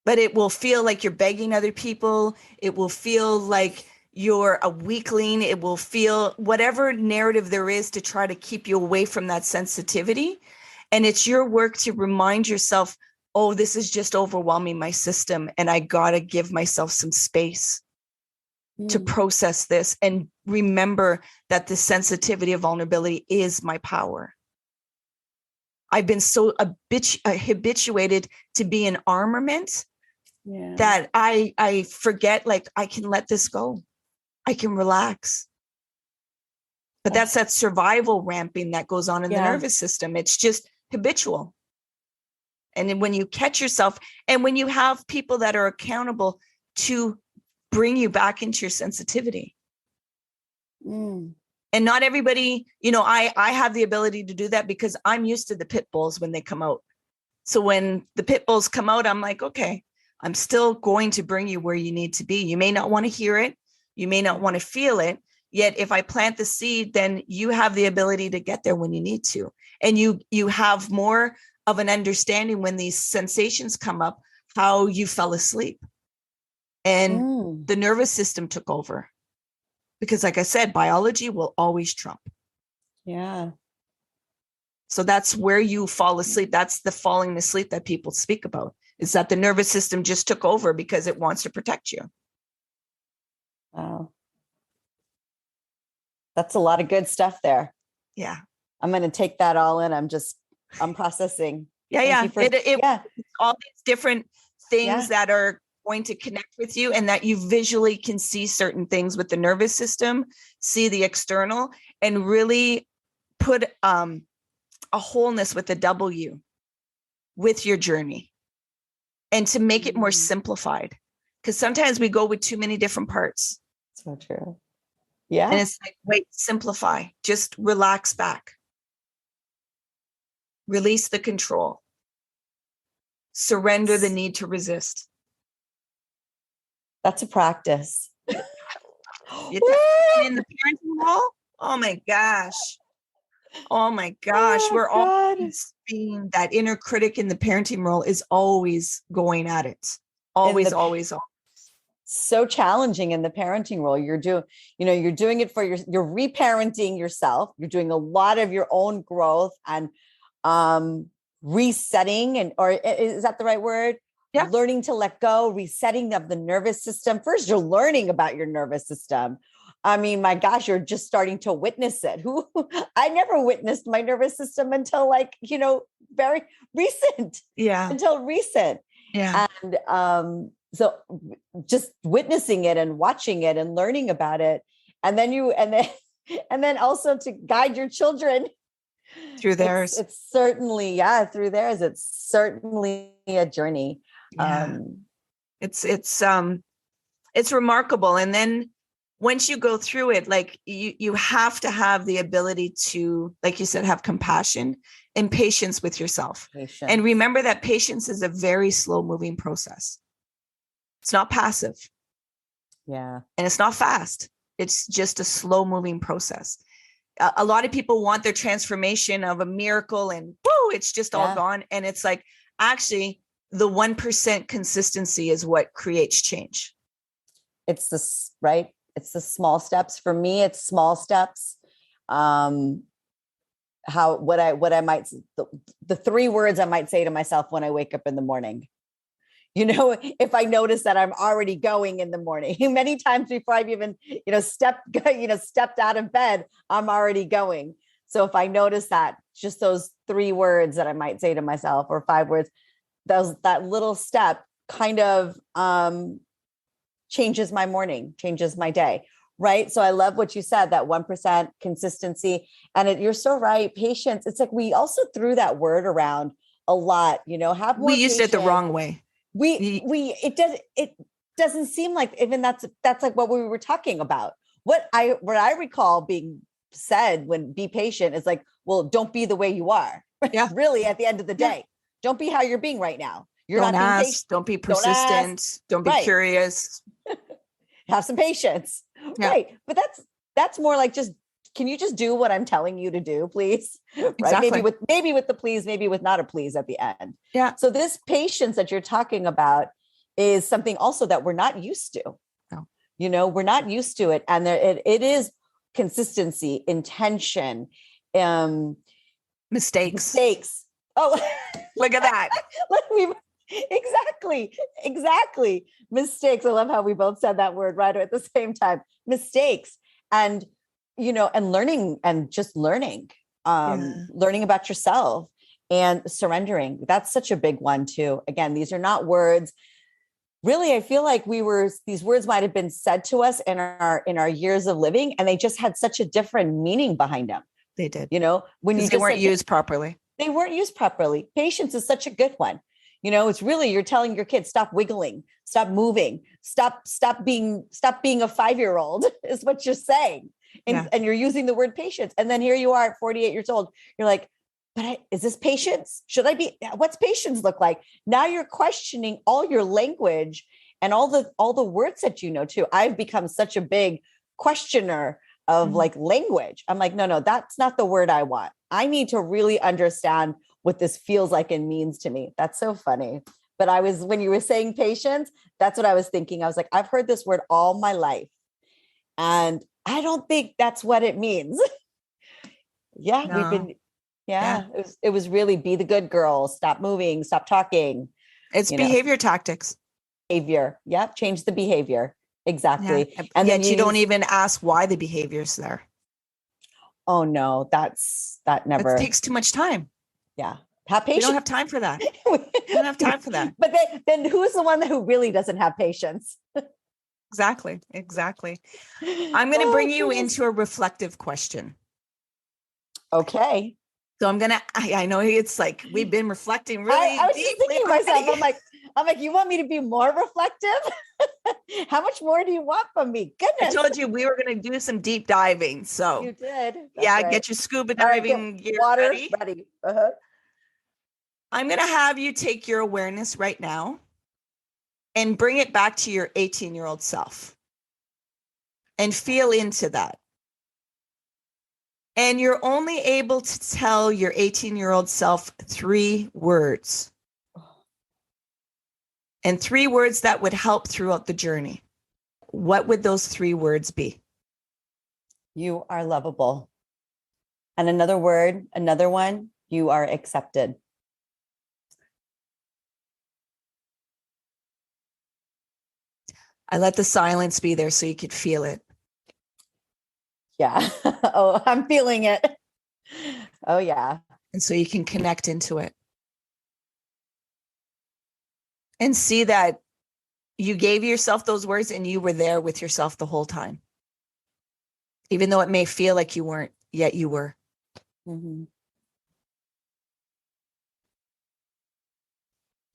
But it will feel like you're begging other people. It will feel like you're a weakling. It will feel whatever narrative there is to try to keep you away from that sensitivity. And it's your work to remind yourself, oh, this is just overwhelming my system. And I got to give myself some space to process this and remember that the sensitivity of vulnerability is my power. I've been so habituated to be in armament that I forget, like, I can let this go. I can relax. But that's that survival ramping that goes on in the nervous system. It's just habitual. And then when you catch yourself and when you have people that are accountable to bring you back into your sensitivity. And not everybody, I have the ability to do that because I'm used to the pit bulls when they come out. So when the pit bulls come out, I'm like, okay, I'm still going to bring you where you need to be. You may not want to hear it. You may not want to feel it. Yet if I plant the seed, then you have the ability to get there when you need to. And you have more of an understanding when these sensations come up, how you fell asleep. And the nervous system took over. Because like I said, biology will always trump. Yeah. So that's where you fall asleep. That's the falling asleep that people speak about, is that the nervous system just took over because it wants to protect you. Wow. That's a lot of good stuff there. Yeah. I'm going to take that all in. I'm processing. Yeah. All these different things that are going to connect with you, and that you visually can see certain things with the nervous system, see the external, and really put a wholeness with a W with your journey, and to make it more simplified, because sometimes we go with too many different parts. So true. Yeah. And it's like, wait, simplify, just relax back, release the control. surrender the need to resist. That's a practice. In the parenting role, oh my gosh. We're always being that inner critic in the parenting role is always going at it. Always. So challenging in the parenting role. You're doing it for you're reparenting yourself. You're doing a lot of your own growth and resetting, or is that the right word? Yeah. Learning to let go, resetting of the nervous system. First, you're learning about your nervous system. I mean, my gosh, you're just starting to witness it. I never witnessed my nervous system until very recent. Yeah. Until recent. Yeah. And so just witnessing it and watching it and learning about it. And then also to guide your children through theirs. It's certainly, through theirs. It's certainly a journey. Yeah. It's remarkable. And then once you go through it, like you have to have the ability to, like you said, have compassion and patience with yourself. And remember that patience is a very slow moving process. It's not passive. Yeah. And it's not fast. It's just a slow moving process. A lot of people want their transformation of a miracle and whoo, it's just all gone. And it's like, actually, the 1% consistency is what creates change. It's this, right? It's the small steps. For me, it's small steps. The 3 words I might say to myself when I wake up in the morning. If I notice that I'm already going in the morning, many times before I've even, stepped out of bed, I'm already going. So if I notice that, just those 3 words that I might say to myself, or 5 words, that little step kind of changes my morning, changes my day. Right. So I love what you said, that 1% consistency. And you're so right. Patience. It's like, we also threw that word around a lot, have more we used patience. It the wrong way. It doesn't seem like even that's like what we were talking about. What I recall being said when be patient is like, well, don't be the way you are. Yeah. Really, at the end of the day, don't be how you're being right now. You're don't not being ask, patient. don't be persistent. Don't be curious. Have some patience. Yeah. Right. But that's more like, just, can you just do what I'm telling you to do, please? Exactly. Right. Maybe with the please, maybe with not a please at the end. Yeah. So this patience that you're talking about is something also that we're not used to. No. We're not used to it. And it is consistency, intention, mistakes. Oh, look at that. Exactly. Mistakes. I love how we both said that word right at the same time. Mistakes. And, and learning, and just learning about yourself and surrendering. That's such a big one too. Again, these are not words. Really, I feel like these words might've been said to us in our years of living, and they just had such a different meaning behind them. They did. When they weren't used properly. They weren't used properly. Patience is such a good one. It's really, you're telling your kids, stop wiggling, stop moving, stop being a 5-year-old is what you're saying. And you're using the word patience. And then here you are at 48 years old. You're like, is this patience? What's patience look like? Now you're questioning all your language and all the words that too. I've become such a big questioner of like language. I'm like, no, that's not the word I want. I need to really understand what this feels like and means to me. That's so funny. But when you were saying patience, that's what I was thinking. I was like, I've heard this word all my life, and I don't think that's what it means. It was really be the good girl, stop moving, stop talking. It's behavior tactics. Behavior. Yep. Change the behavior. Exactly. Yeah. And then you don't even ask why the behavior's there. Oh no, that never. It takes too much time. Yeah. Have patience. We don't have time for that. We don't have time for that. But then who's the one who really doesn't have patience? Exactly. I'm going to bring you into a reflective question. Okay. So I know it's like, we've been reflecting really I was just thinking to myself, I'm like, you want me to be more reflective? How much more do you want from me? Goodness. I told you we were going to do some deep diving. So you did. Right. Get your scuba diving gear water ready. Uh-huh. I'm going to have you take your awareness right now and bring it back to your 18-year-old self and feel into that. And you're only able to tell your 18-year-old self 3 words. And 3 words that would help throughout the journey. What would those 3 words be? You are lovable. And another one, you are accepted. I let the silence be there so you could feel it. Yeah. Oh, I'm feeling it. Oh, yeah. And so you can connect into it. And see that you gave yourself those words and you were there with yourself the whole time. Even though it may feel like you weren't, yet you were. Mm-hmm.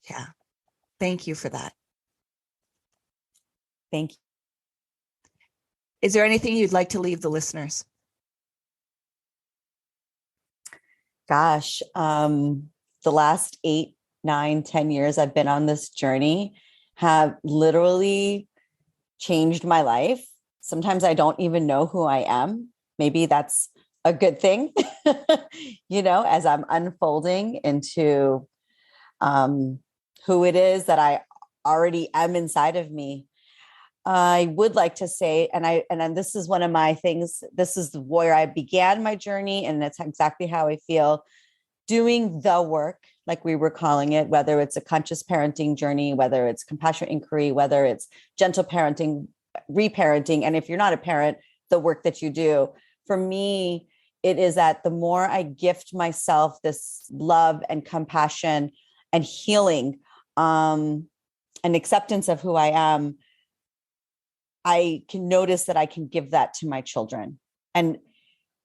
Yeah. Thank you for that. Thank you. Is there anything you'd like to leave the listeners? Gosh, the last 8, 9, 10 years I've been on this journey have literally changed my life. Sometimes I don't even know who I am. Maybe that's a good thing, as I'm unfolding into who it is that I already am inside of me. I would like to say, and this is one of my things, this is where I began my journey, and that's exactly how I feel. Doing the work, like we were calling it, whether it's a conscious parenting journey, whether it's compassionate inquiry, whether it's gentle parenting, reparenting, and if you're not a parent, the work that you do. For me, it is that the more I gift myself this love and compassion and healing, and acceptance of who I am, I can notice that I can give that to my children. And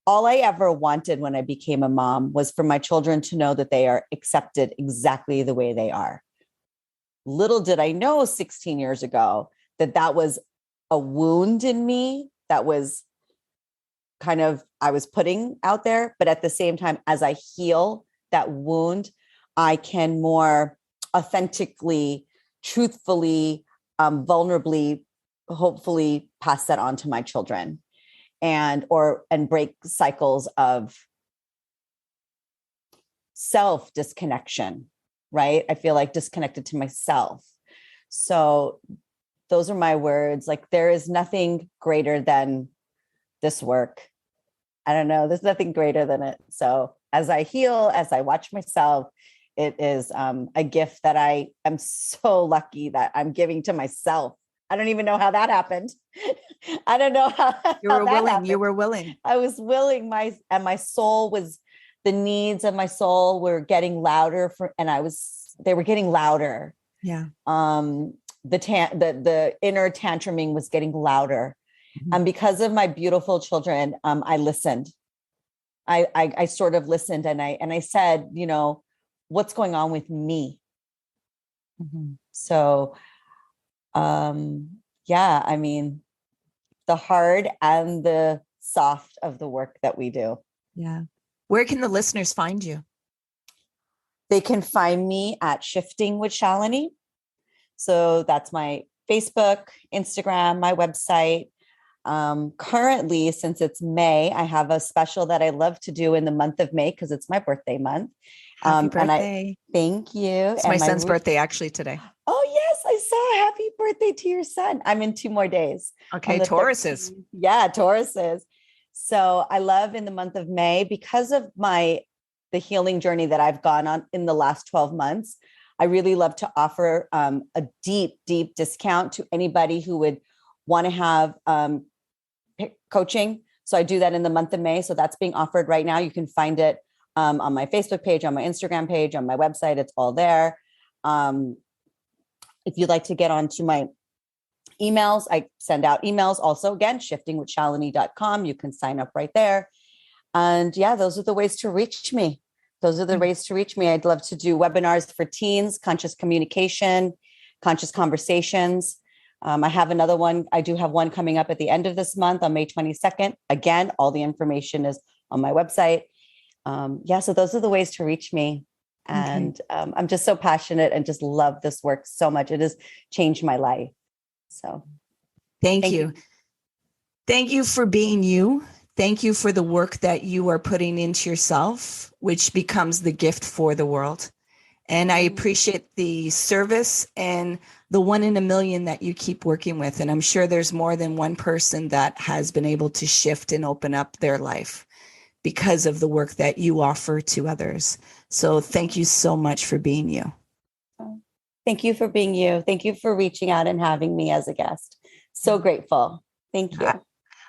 all I ever wanted when I became a mom was for my children to know that they are accepted exactly the way they are. Little did I know 16 years ago that that was a wound in me that was kind of, I was putting out there. But at the same time, as I heal that wound, I can more authentically, truthfully, vulnerably, hopefully pass that on to my children and break cycles of self disconnection, right? I feel like disconnected to myself. So those are my words. Like, there is nothing greater than this work. I don't know. There's nothing greater than it. So as I heal, as I watch myself, it is a gift that I am so lucky that I'm giving to myself. I don't even know how that happened. I don't know how you were willing. Happened. You were willing. I was willing. My soul was, the needs of my soul were getting louder they were getting louder. Yeah. The inner tantruming was getting louder. Mm-hmm. And because of my beautiful children, I listened. I sort of listened, and I said, what's going on with me? Mm-hmm. So, yeah, I mean, the hard and the soft of the work that we do. Yeah. Where can the listeners find you? They can find me at Shifting with Shalini. So that's my Facebook, Instagram, my website. Currently, since it's May, I have a special that I love to do in the month of May because it's my birthday month. Happy birthday. Thank you. It's my son's birthday actually today. Oh, yes, I saw. Happy birthday to your son. I'm in 2 more days. Okay, Tauruses. Yeah, Tauruses. So I love in the month of May, because of the healing journey that I've gone on in the last 12 months, I really love to offer a deep, deep discount to anybody who would want to have coaching. So I do that in the month of May. So that's being offered right now. You can find it on my Facebook page, on my Instagram page, on my website. It's all there. If you'd like to get onto my emails, I send out emails also, again, shiftingwithshalini.com. You can sign up right there. And yeah, those are the ways to reach me. I'd love to do webinars for teens, conscious communication, conscious conversations. I have another one. I do have one coming up at the end of this month on May 22nd. Again, all the information is on my website. So those are the ways to reach me. And I'm just so passionate and just love this work so much. It has changed my life. So thank you. Thank you for being you. Thank you for the work that you are putting into yourself, which becomes the gift for the world. And I appreciate the service and the 1 in a million that you keep working with. And I'm sure there's more than one person that has been able to shift and open up their life because of the work that you offer to others. So thank you so much for being you. Thank you for being you. Thank you for reaching out and having me as a guest. So grateful. Thank you.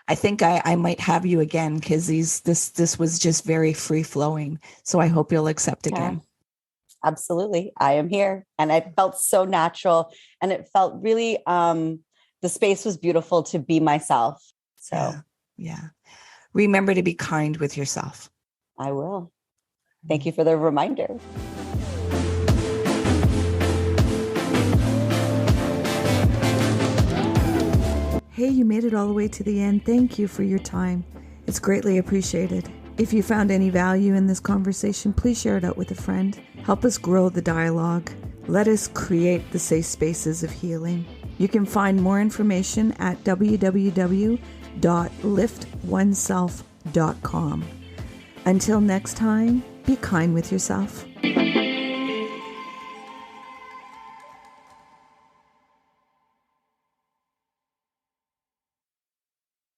I think I might have you again because this was just very free flowing. So I hope you'll accept again. Absolutely. I am here. And it felt so natural. And it felt really, the space was beautiful to be myself. So yeah. Remember to be kind with yourself. I will. Thank you for the reminder. Hey, you made it all the way to the end. Thank you for your time. It's greatly appreciated. If you found any value in this conversation, please share it out with a friend. Help us grow the dialogue. Let us create the safe spaces of healing. You can find more information at www.liftoneself.com. Until next time, be kind with yourself.